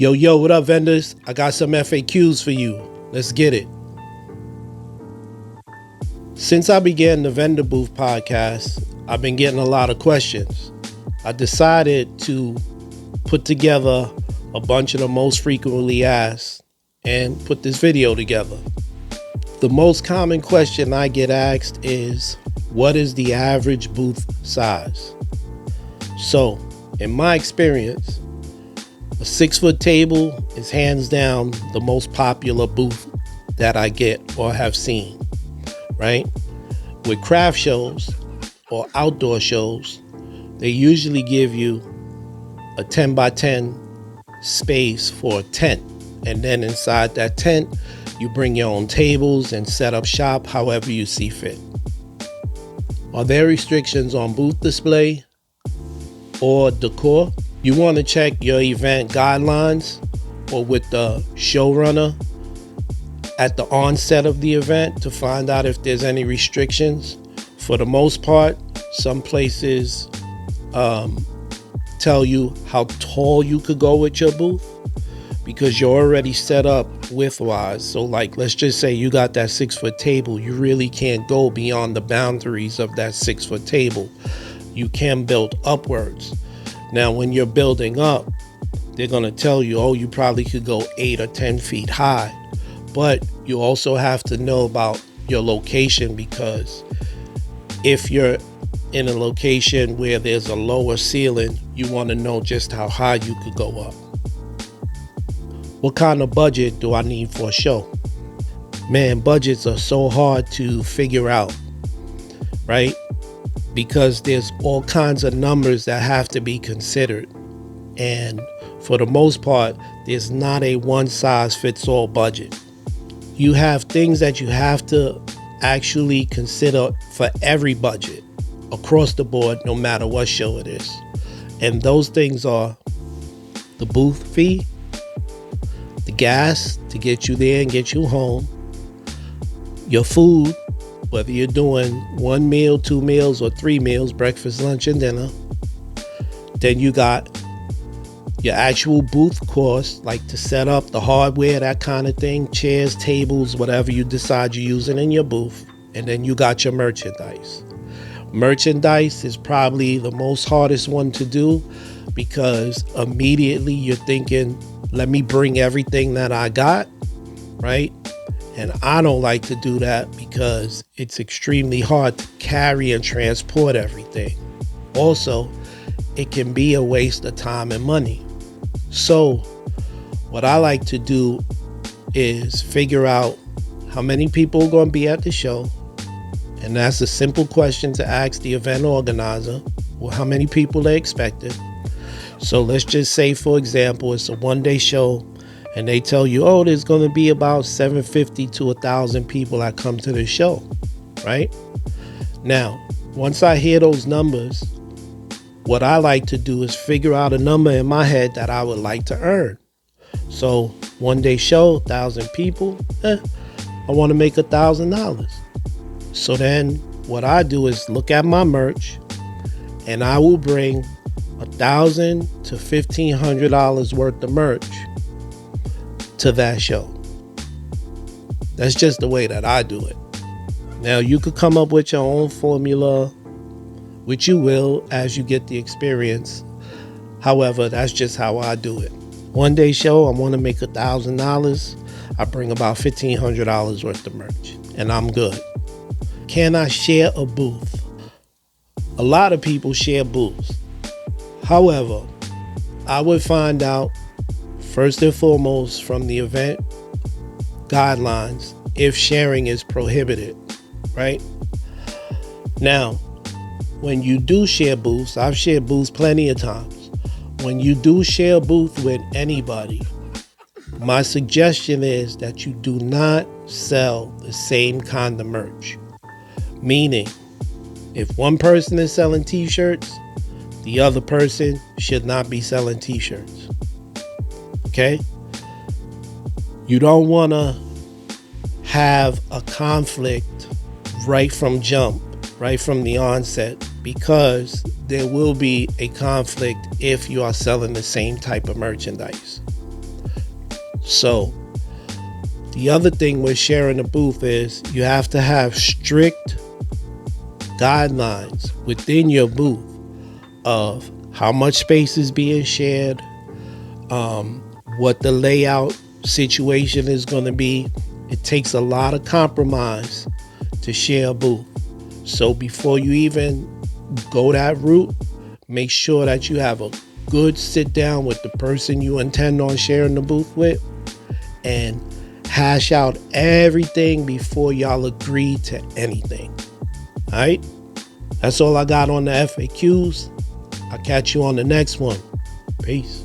Yo, what up, vendors? I got some FAQs for you. Let's get it. Since I began the Vendor Booth podcast, I've been getting a lot of questions. I decided to put together a bunch of the most frequently asked and put this video together. The most common question I get asked is, what is the average booth size? So, in my experience, a 6-foot table is hands down the most popular booth that I get or have seen, right? With craft shows or outdoor shows, they usually give you a 10 by 10 space for a tent. And then inside that tent, you bring your own tables and set up shop however you see fit. Are there restrictions on booth display or decor? You want to check your event guidelines or with the showrunner at the onset of the event to find out if there's any restrictions. For the most part, some places tell you how tall you could go with your booth because you're already set up width-wise. So like, let's just say you got that 6-foot table. You really can't go beyond the boundaries of that 6-foot table. You can build upwards. Now, when you're building up, they're going to tell you, oh, you probably could go 8 or 10 feet high. But you also have to know about your location, because if you're in a location where there's a lower ceiling, you want to know just how high you could go up. What kind of budget do I need for a show? Man, budgets are so hard to figure out, right? Because there's all kinds of numbers that have to be considered. And for the most part, there's not a one-size-fits-all budget. You have things that you have to actually consider for every budget across the board, no matter what show it is. And those things are the booth fee, the gas to get you there and get you home, your food, whether you're doing 1 meal, 2 meals, or 3 meals, breakfast, lunch, and dinner. Then you got your actual booth cost, like to set up the hardware, that kind of thing, chairs, tables, whatever you decide you're using in your booth. And then you got your merchandise. Merchandise is probably the most hardest one to do because immediately you're thinking, let me bring everything that I got, right? And I don't like to do that because it's extremely hard to carry and transport everything. Also, it can be a waste of time and money. So what I like to do is figure out how many people are going to be at the show. And that's a simple question to ask the event organizer, well, how many people they expected. So let's just say, for example, it's a 1-day show and they tell you, oh, there's going to be about 750 to 1,000 people that come to the show, right? Now, once I hear those numbers, what I like to do is figure out a number in my head that I would like to earn. So 1-day show, 1,000 people, I want to make $1,000. So then what I do is look at my merch and I will bring $1,000 to $1,500 worth of merch to that show. That's just the way that I do it. Now, you could come up with your own formula, which you will as you get the experience. However, that's just how I do it. 1-day show, I want to make $1,000. I bring about $1,500 worth of merch and I'm good. Can I share a booth? A lot of people share booths. However, I would find out first and foremost from the event guidelines if sharing is prohibited, right? Now, when you do share booths, I've shared booths plenty of times. When you do share a booth with anybody, my suggestion is that you do not sell the same kind of merch. Meaning, if one person is selling t-shirts, the other person should not be selling t-shirts. Okay? You don't want to have a conflict right from jump, right from the onset, because there will be a conflict if you are selling the same type of merchandise. So the other thing with sharing a booth is you have to have strict guidelines within your booth of how much space is being shared, what the layout situation is going to be. It takes a lot of compromise to share a booth. So before you even go that route, make sure that you have a good sit down with the person you intend on sharing the booth with and hash out everything before y'all agree to anything. All right? That's all I got on the FAQs. I'll catch you on the next one. Peace.